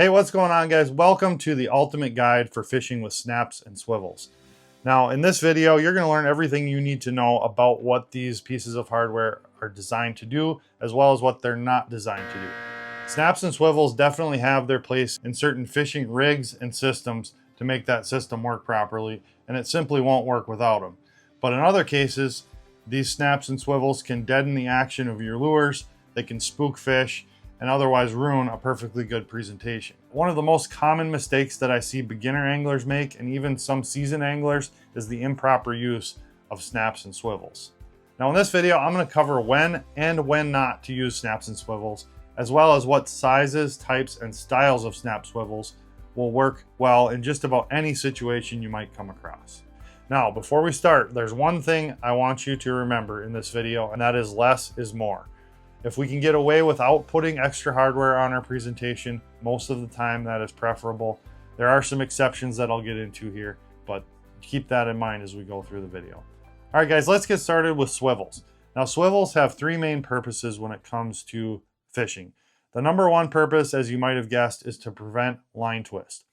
Hey, what's going on, guys? Welcome to the ultimate guide for fishing with snaps and swivels. Now, in this video, you're going to learn everything you need to know about what these pieces of hardware are designed to do, as well as what they're not designed to do. Snaps and swivels definitely have their place in certain fishing rigs and systems to make that system work properly, and it simply won't work without them. But in other cases, these snaps and swivels can deaden the action of your lures, they can spook fish, and otherwise ruin a perfectly good presentation. One of the most common mistakes that I see beginner anglers make, and even some seasoned anglers, is the improper use of snaps and swivels. Now in this video, I'm going to cover when and when not to use snaps and swivels, as well as what sizes, types, and styles of snap swivels will work well in just about any situation you might come across. Now, before we start, there's one thing I want you to remember in this video, and that is less is more. If we can get away without putting extra hardware on our presentation, most of the time that is preferable. There are some exceptions that I'll get into here, but keep that in mind as we go through the video. All right, guys, let's get started with swivels. Now, swivels have three main purposes when it comes to fishing. The number one purpose, as you might have guessed, is to prevent line twist.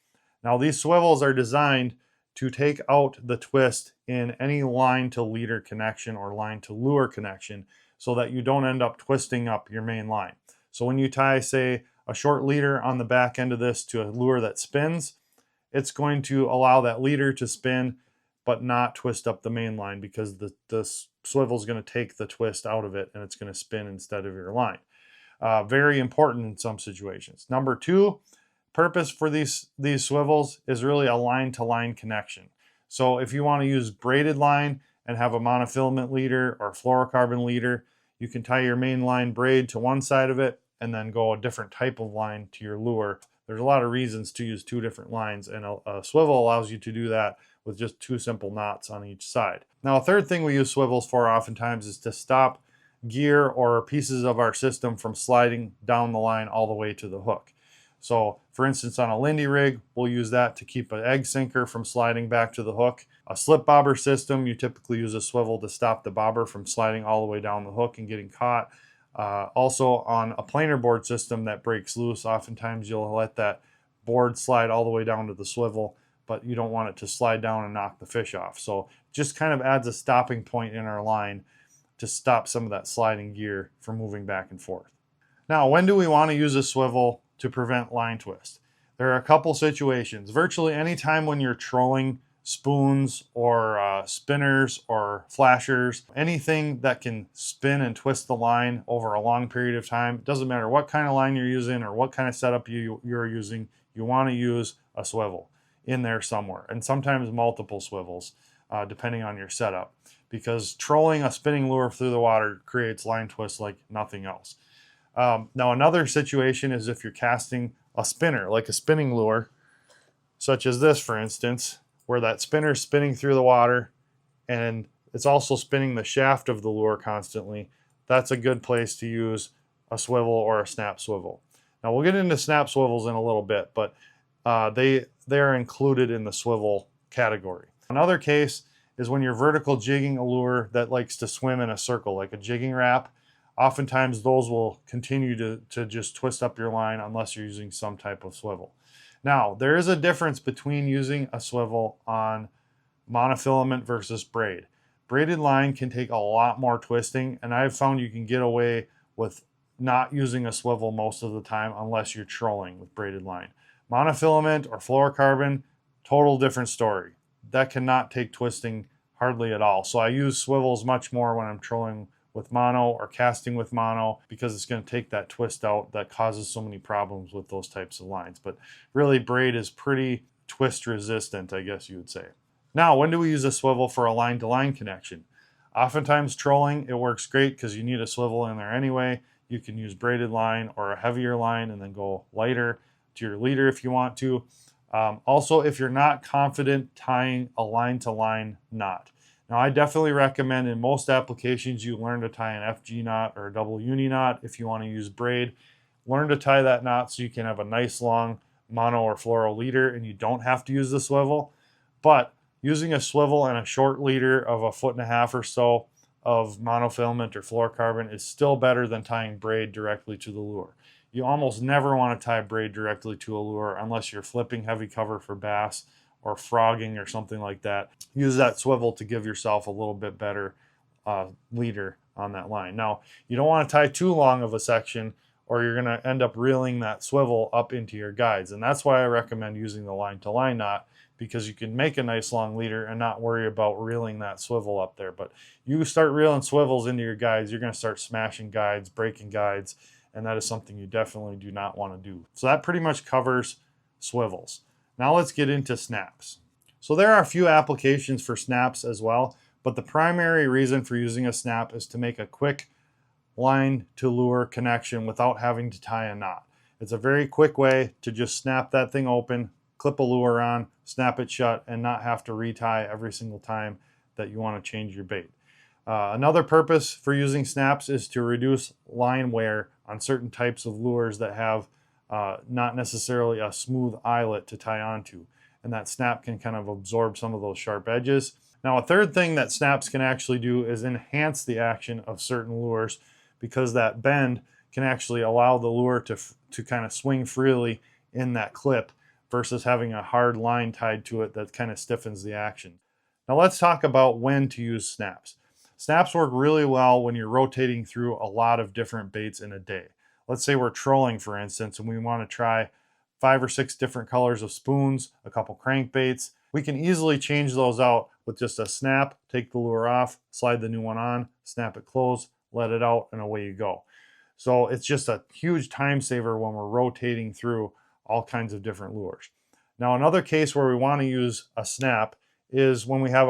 Now, these swivels are designed to take out the twist in any line to leader connection or line to lure connection, so that you don't end up twisting up your main line. So when you tie, say, a short leader on the back end of this to a lure that spins, it's going to allow that leader to spin but not twist up the main line, because the swivel is going to take the twist out of it and it's going to spin instead of your line. Very important in some situations. Number two purpose for these swivels is really a line-to-line connection. So if you want to use braided line and have a monofilament leader or fluorocarbon leader, you can tie your main line braid to one side of it and then go a different type of line to your lure. There's a lot of reasons to use two different lines, and a swivel allows you to do that with just two simple knots on each side. Now, a third thing we use swivels for oftentimes is to stop gear or pieces of our system from sliding down the line all the way to the hook. So for instance, on a Lindy rig, we'll use that to keep an egg sinker from sliding back to the hook. A slip bobber system, you typically use a swivel to stop the bobber from sliding all the way down the hook and getting caught. Also on a planer board system that breaks loose, oftentimes you'll let that board slide all the way down to the swivel, but you don't want it to slide down and knock the fish off. So just kind of adds a stopping point in our line to stop some of that sliding gear from moving back and forth. Now, when do we want to use a swivel to prevent line twist? There are a couple situations. Virtually any time when you're trolling spoons or spinners or flashers, anything that can spin and twist the line over a long period of time, it doesn't matter what kind of line you're using or what kind of setup you're using, you want to use a swivel in there somewhere, and sometimes multiple swivels depending on your setup, because trolling a spinning lure through the water creates line twists like nothing else. Now, another situation is if you're casting a spinner, like a spinning lure, such as this, for instance, where that spinner is spinning through the water and it's also spinning the shaft of the lure constantly. That's a good place to use a swivel or a snap swivel. Now, we'll get into snap swivels in a little bit, but they are included in the swivel category. Another case is when you're vertical jigging a lure that likes to swim in a circle, like a jigging wrap. Oftentimes those will continue to just twist up your line unless you're using some type of swivel. Now, there is a difference between using a swivel on monofilament versus braid. Braided line can take a lot more twisting, and I've found you can get away with not using a swivel most of the time unless you're trolling with braided line. Monofilament or fluorocarbon, total different story. That cannot take twisting hardly at all. So I use swivels much more when I'm trolling with mono or casting with mono, because it's going to take that twist out that causes so many problems with those types of lines. But really, braid is pretty twist resistant, I guess you would say. Now, when do we use a swivel for a line-to-line connection? Oftentimes trolling, it works great because you need a swivel in there anyway. You can use braided line or a heavier line and then go lighter to your leader if you want to. Also, if you're not confident tying a line-to-line knot. Now, I definitely recommend in most applications you learn to tie an FG knot or a double uni knot. If you want to use braid, learn to tie that knot so you can have a nice long mono or fluoro leader and you don't have to use the swivel. But using a swivel and a short leader of 1.5 feet or so of monofilament or fluorocarbon is still better than tying braid directly to the lure. You almost never want to tie braid directly to a lure unless you're flipping heavy cover for bass or frogging or something like that. Use that swivel to give yourself a little bit better leader on that line. Now, you don't want to tie too long of a section or you're going to end up reeling that swivel up into your guides. And that's why I recommend using the line to line knot, because you can make a nice long leader and not worry about reeling that swivel up there. But you start reeling swivels into your guides, you're going to start smashing guides, breaking guides, and that is something you definitely do not want to do. So that pretty much covers swivels. Now let's get into snaps. So there are a few applications for snaps as well, but the primary reason for using a snap is to make a quick line to lure connection without having to tie a knot. It's a very quick way to just snap that thing open, clip a lure on, snap it shut, and not have to retie every single time that you want to change your bait. Another purpose for using snaps is to reduce line wear on certain types of lures that have not necessarily a smooth eyelet to tie onto, and that snap can kind of absorb some of those sharp edges. Now, a third thing that snaps can actually do is enhance the action of certain lures, because that bend can actually allow the lure to kind of swing freely in that clip versus having a hard line tied to it that kind of stiffens the action. Now let's talk about when to use snaps. Snaps work really well when you're rotating through a lot of different baits in a day. Let's say we're trolling, for instance, and we want to try 5 or 6 different colors of spoons, a couple crankbaits. We can easily change those out with just a snap, take the lure off, slide the new one on, snap it closed, let it out, and away you go. So it's just a huge time saver when we're rotating through all kinds of different lures. Now, another case where we want to use a snap is when we have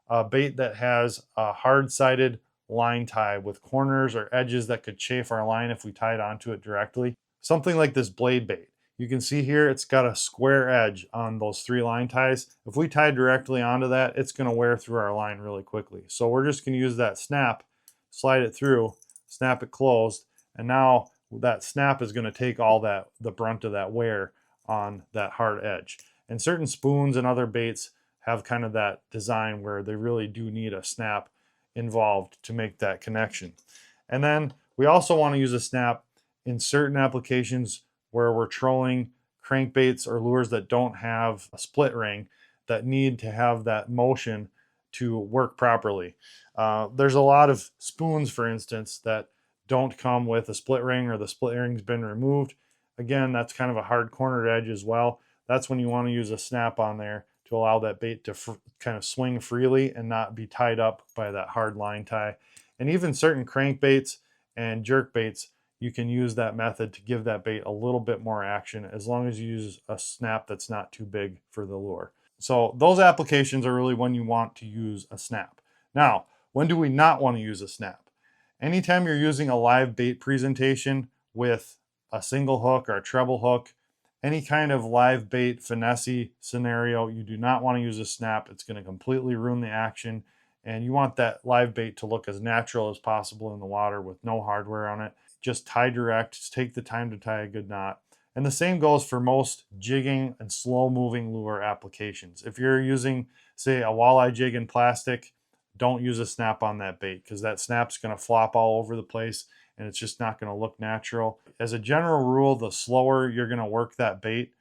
a bait that has a hard-sided line tie with corners or edges that could chafe our line if we tied onto it directly. Something like this blade bait. You can see here it's got a square edge on those 3 line ties. If we tie directly onto that, it's going to wear through our line really quickly. So we're just going to use that snap, slide it through, snap it closed, and now that snap is going to take all the brunt of that wear on that hard edge. And certain spoons and other baits have kind of that design where they really do need a snap involved to make that connection. And then we also want to use a snap in certain applications where we're trolling crankbaits or lures that don't have a split ring, that need to have that motion to work properly. There's a lot of spoons, for instance, that don't come with a split ring or the split ring's been removed. Again, that's kind of a hard cornered edge as well. That's when you want to use a snap on there to allow that bait to kind of swing freely and not be tied up by that hard line tie. And even certain crankbaits and jerk baits, you can use that method to give that bait a little bit more action, as long as you use a snap that's not too big for the lure. So those applications are really when you want to use a snap. Now, when do we not want to use a snap? Anytime you're using a live bait presentation with a single hook or a treble hook, any kind of live bait finesse scenario, you do not want to use a snap. It's going to completely ruin the action, and you want that live bait to look as natural as possible in the water with no hardware on it. Just tie direct, just take the time to tie a good knot. And the same goes for most jigging and slow moving lure applications. If you're using, say, a walleye jig in plastic, don't use a snap on that bait, because that snap's going to flop all over the place and it's just not going to look natural. As a general rule, the slower you're going to work that bait,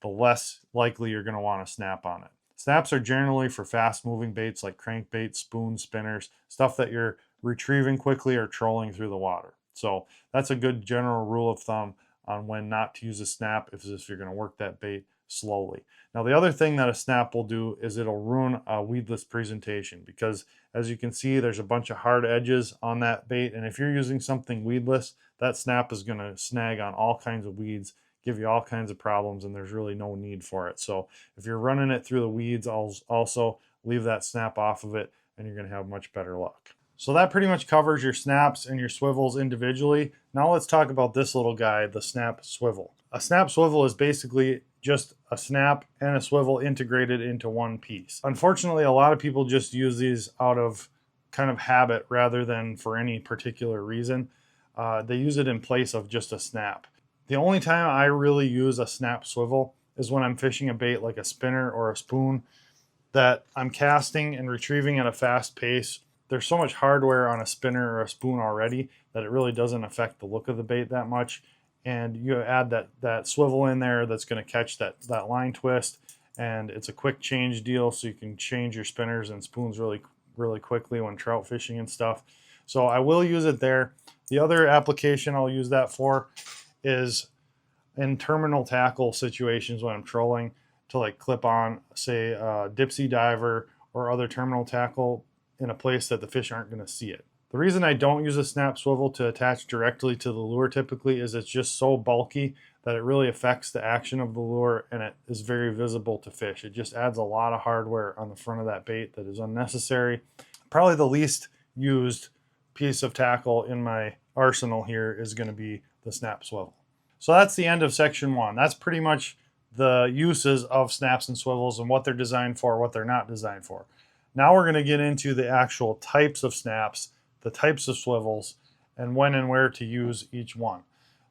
the less likely you're going to want to snap on it. Snaps are generally for fast moving baits like crankbaits, spoons, spinners, stuff that you're retrieving quickly or trolling through the water. So that's a good general rule of thumb on when not to use a snap if you're going to work that bait slowly. Now, the other thing that a snap will do is it'll ruin a weedless presentation, because as you can see, there's a bunch of hard edges on that bait, and if you're using something weedless, that snap is going to snag on all kinds of weeds, give you all kinds of problems, and there's really no need for it. So if you're running it through the weeds, also leave that snap off of it, and you're going to have much better luck. So that pretty much covers your snaps and your swivels individually. Now let's talk about this little guy, the snap swivel. A snap swivel is basically just a snap and a swivel integrated into one piece. Unfortunately, a lot of people just use these out of kind of habit rather than for any particular reason. They use it in place of just a snap. The only time I really use a snap swivel is when I'm fishing a bait like a spinner or a spoon that I'm casting and retrieving at a fast pace. There's so much hardware on a spinner or a spoon already that it really doesn't affect the look of the bait that much. and you add that swivel in there that's going to catch that line twist, and it's a quick change deal, so you can change your spinners and spoons really quickly when trout fishing and stuff. So I will use it there. The other application I'll use that for is in terminal tackle situations when I'm trolling, to like clip on, say, a dipsy diver or other terminal tackle in a place that the fish aren't going to see it. The reason I don't use a snap swivel to attach directly to the lure typically is it's just so bulky that it really affects the action of the lure, and it is very visible to fish. It just adds a lot of hardware on the front of that bait that is unnecessary. Probably the least used piece of tackle in my arsenal here is going to be the snap swivel. So that's the end of section 1. That's pretty much the uses of snaps and swivels and what they're designed for, what they're not designed for. Now we're going to get into the actual types of snaps, the types of swivels, and when and where to use each one.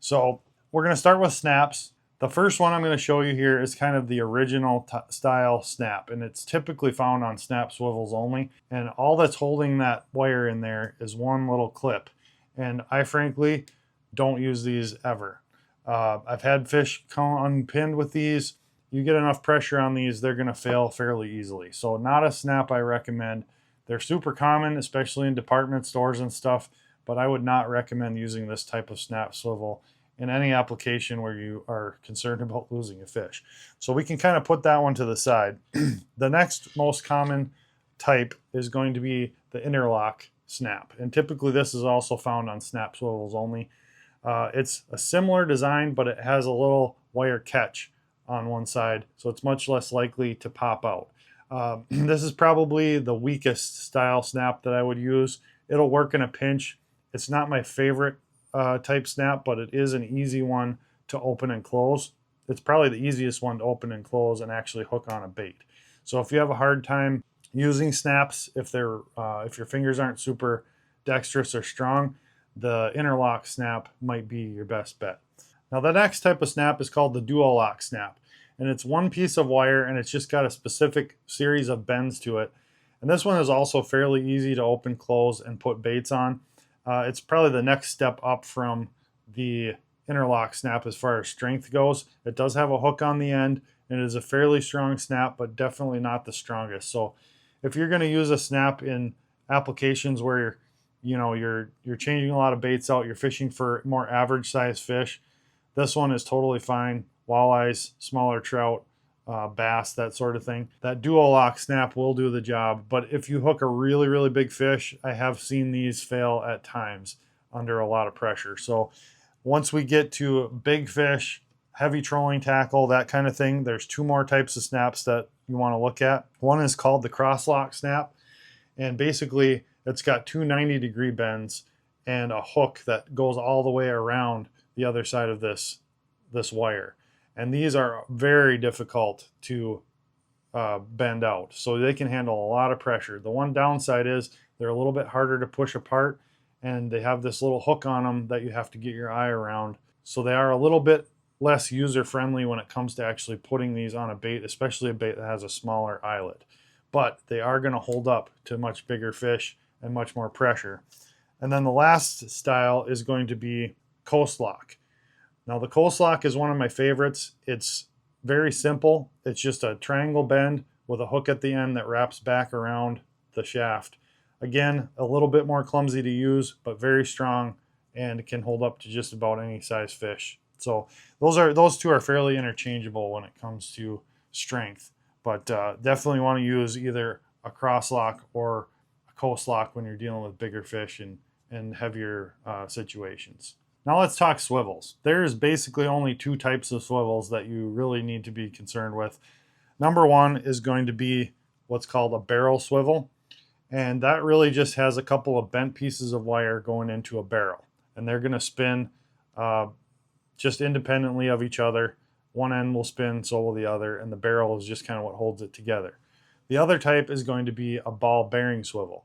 So we're going to start with snaps. The first one I'm going to show you here is kind of the original style snap, and it's typically found on snap swivels only. And all that's holding that wire in there is one little clip. And I frankly don't use these ever. I've had fish come unpinned with these. You get enough pressure on these, they're going to fail fairly easily. So not a snap I recommend. They're super common, especially in department stores and stuff, but I would not recommend using this type of snap swivel in any application where you are concerned about losing a fish. So we can kind of put that one to the side. The next most common type is going to be the interlock snap. And typically this is also found on snap swivels only. It's a similar design, but it has a little wire catch on one side, so it's much less likely to pop out. This is probably the weakest style snap that I would use. It'll work in a pinch. It's not my favorite type snap, but it is an easy one to open and close. It's probably the easiest one to open and close and actually hook on a bait. So if you have a hard time using snaps, if your fingers aren't super dexterous or strong, the interlock snap might be your best bet. Now the next type of snap is called the dual lock snap, and it's one piece of wire and it's just got a specific series of bends to it. And this one is also fairly easy to open, close, and put baits on. It's probably the next step up from the interlock snap as far as strength goes. It does have a hook on the end, and it is a fairly strong snap, but definitely not the strongest. So if you're going to use a snap in applications where you're changing a lot of baits out, you're fishing for more average size fish, this one is totally fine. Walleyes, smaller trout, bass, that sort of thing. That dual lock snap will do the job, but if you hook a really big fish, I have seen these fail at times under a lot of pressure. So once we get to big fish, heavy trolling tackle, that kind of thing, there's two more types of snaps that you want to look at. One is called the cross lock snap, and basically it's got two 90-degree bends and a hook that goes all the way around the other side of this wire. And these are very difficult to bend out, so they can handle a lot of pressure. The one downside is they're a little bit harder to push apart, and they have this little hook on them that you have to get your eye around. So they are a little bit less user-friendly when it comes to actually putting these on a bait, especially a bait that has a smaller eyelet. But they are going to hold up to much bigger fish and much more pressure. And then the last style is going to be coast lock. Now the coast lock is one of my favorites. It's very simple. It's just a triangle bend with a hook at the end that wraps back around the shaft. Again, a little bit more clumsy to use, but very strong and can hold up to just about any size fish. So those two are fairly interchangeable when it comes to strength, but definitely want to use either a cross lock or a coast lock when you're dealing with bigger fish and heavier situations. Now let's talk swivels. There's basically only two types of swivels that you really need to be concerned with. Number one is going to be what's called a barrel swivel, and that really just has a couple of bent pieces of wire going into a barrel, and they're going to spin just independently of each other. One end will spin, so will the other, and the barrel is just kind of what holds it together. The other type is going to be a ball bearing swivel,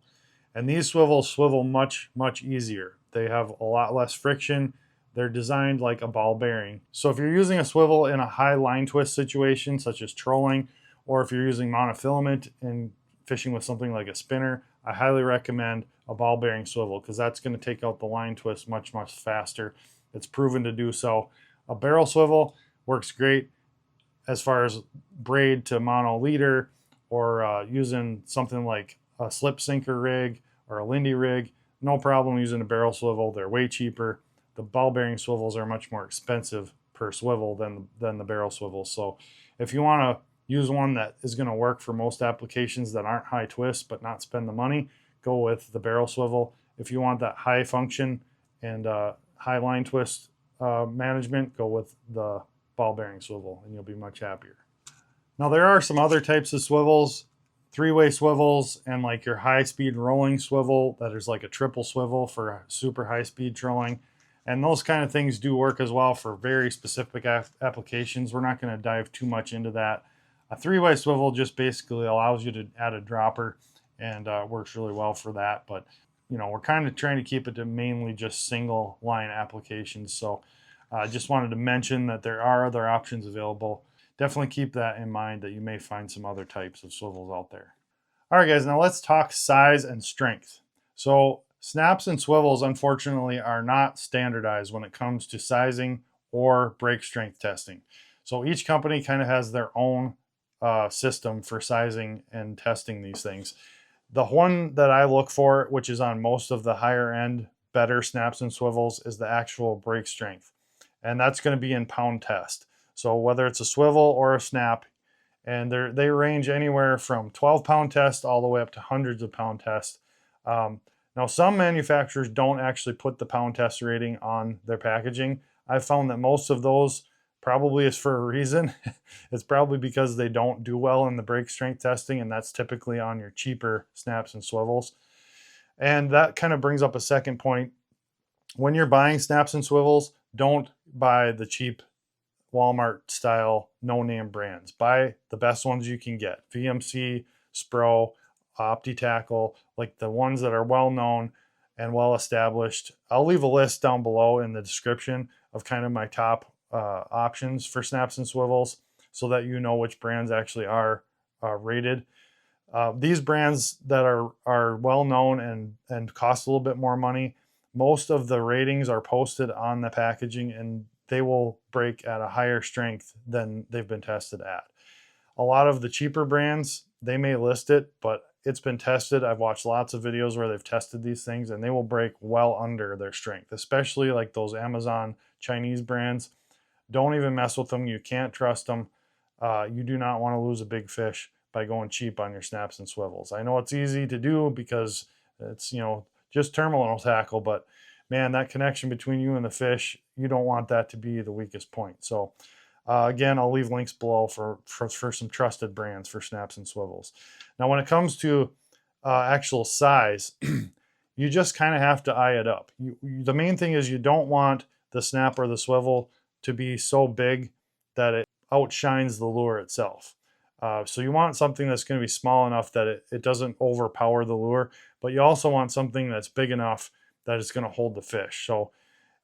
and these swivels swivel much easier. They have a lot less friction. They're designed like a ball bearing. So if you're using a swivel in a high line twist situation, such as trolling, or if you're using monofilament and fishing with something like a spinner, I highly recommend a ball bearing swivel, because that's going to take out the line twist much faster It's proven to do so. A barrel swivel works great as far as braid to mono leader, or using something like a slip sinker rig or a Lindy rig. No problem using a barrel swivel. They're way cheaper. The ball bearing swivels are much more expensive per swivel than the barrel swivels. So if you want to use one that is going to work for most applications that aren't high twist but not spend the money, go with the barrel swivel. If you want that high function and high line twist management, go with the ball bearing swivel and you'll be much happier. Now there are some other types of swivels, three-way swivels, and like your high-speed rolling swivel that is like a triple swivel for super high-speed trolling. And those kind of things do work as well for very specific applications. We're not going to dive too much into that. A three-way swivel just basically allows you to add a dropper and works really well for that. But you know, we're kind of trying to keep it to mainly just single line applications. So I just wanted to mention that there are other options available. Definitely keep that in mind, that you may find some other types of swivels out there. All right, guys, now let's talk size and strength. So snaps and swivels, unfortunately, are not standardized when it comes to sizing or break strength testing. So each company kind of has their own system for sizing and testing these things. The one that I look for, which is on most of the higher end, better snaps and swivels, is the actual break strength. And that's going to be in pound test. So whether it's a swivel or a snap, and they range anywhere from 12-pound test all the way up to hundreds of pound test. Now, some manufacturers don't actually put the pound test rating on their packaging. I've found that most of those probably is for a reason. It's probably because they don't do well in the break strength testing, and that's typically on your cheaper snaps and swivels. And that kind of brings up a second point. When you're buying snaps and swivels, don't buy the cheap Walmart style no-name brands. Buy the best ones you can get. VMC, Spro, OptiTackle, like the ones that are well known and well established. I'll leave a list down below in the description of kind of my top options for snaps and swivels, so that you know which brands actually are rated. These brands that are well known and cost a little bit more money, most of the ratings are posted on the packaging, and they will break at a higher strength than they've been tested at. A lot of the cheaper brands, they may list it, but it's been tested. I've watched lots of videos where they've tested these things, and they will break well under their strength, especially like those Amazon Chinese brands. Don't even mess with them. You can't trust them. You do not want to lose a big fish by going cheap on your snaps and swivels. I know it's easy to do because it's, you know, just terminal tackle, but man, that connection between you and the fish, you don't want that to be the weakest point. So again, I'll leave links below for some trusted brands for snaps and swivels. Now, when it comes to actual size, you just kind of have to eye it up. The main thing is you don't want the snap or the swivel to be so big that it outshines the lure itself. So you want something that's going to be small enough that it doesn't overpower the lure, but you also want something that's big enough that it's going to hold the fish. So,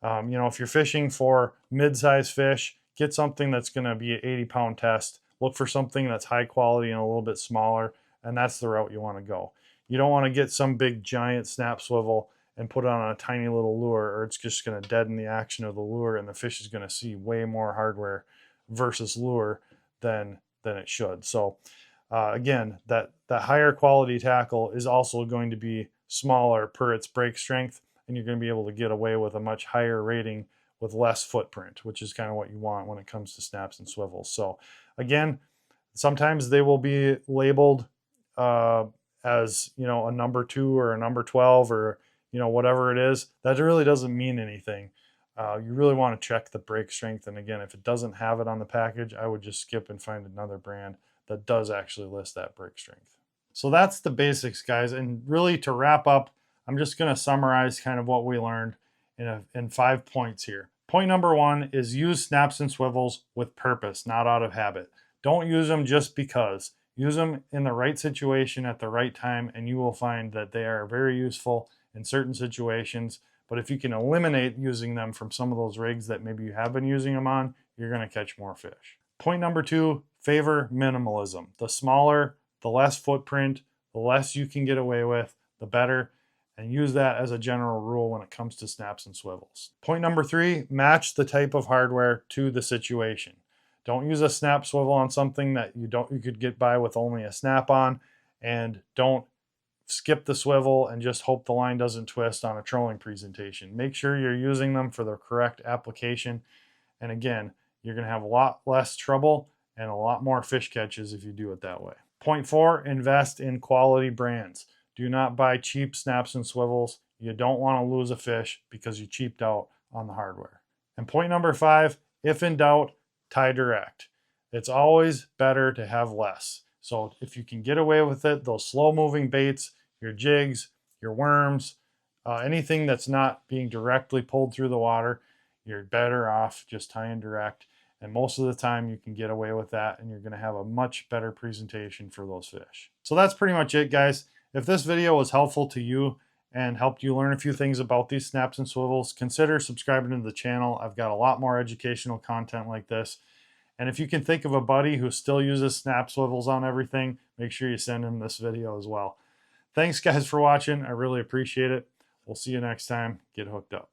you know, if you're fishing for mid-sized fish, get something that's going to be an 80-pound test. Look for something that's high quality and a little bit smaller, and that's the route you want to go. You don't want to get some big giant snap swivel and put it on a tiny little lure, or it's just going to deaden the action of the lure, and the fish is going to see way more hardware versus lure than it should. So again, that higher quality tackle is also going to be smaller per its break strength, and you're going to be able to get away with a much higher rating with less footprint, which is kind of what you want when it comes to snaps and swivels. So again, sometimes they will be labeled as, you know, a number 2 or a number 12 or, you know, whatever it is. That really doesn't mean anything. You really want to check the break strength. And again, if it doesn't have it on the package, I would just skip and find another brand that does actually list that break strength. So that's the basics, guys. And really, to wrap up, I'm just going to summarize kind of what we learned in 5 points here. Point number 1 is use snaps and swivels with purpose, not out of habit. Don't use them just because. Use them in the right situation at the right time, and you will find that they are very useful in certain situations. But if you can eliminate using them from some of those rigs that maybe you have been using them on, you're going to catch more fish. Point number 2, favor minimalism. The smaller, the less footprint, the less you can get away with, the better. and use that as a general rule when it comes to snaps and swivels. Point number 3, match the type of hardware to the situation. Don't use a snap swivel on something that you could get by with only a snap on, and don't skip the swivel and just hope the line doesn't twist on a trolling presentation. Make sure you're using them for the correct application, and again, you're going to have a lot less trouble and a lot more fish catches if you do it that way. Point 4, invest in quality brands. Do not buy cheap snaps and swivels. You don't want to lose a fish because you cheaped out on the hardware. And point number 5, if in doubt, tie direct. It's always better to have less. So if you can get away with it, those slow moving baits, your jigs, your worms, anything that's not being directly pulled through the water, you're better off just tying direct. And most of the time you can get away with that, and you're going to have a much better presentation for those fish. So that's pretty much it, guys. If this video was helpful to you and helped you learn a few things about these snaps and swivels, consider subscribing to the channel. I've got a lot more educational content like this. And if you can think of a buddy who still uses snap swivels on everything, make sure you send him this video as well. Thanks, guys, for watching. I really appreciate it. We'll see you next time. Get hooked up.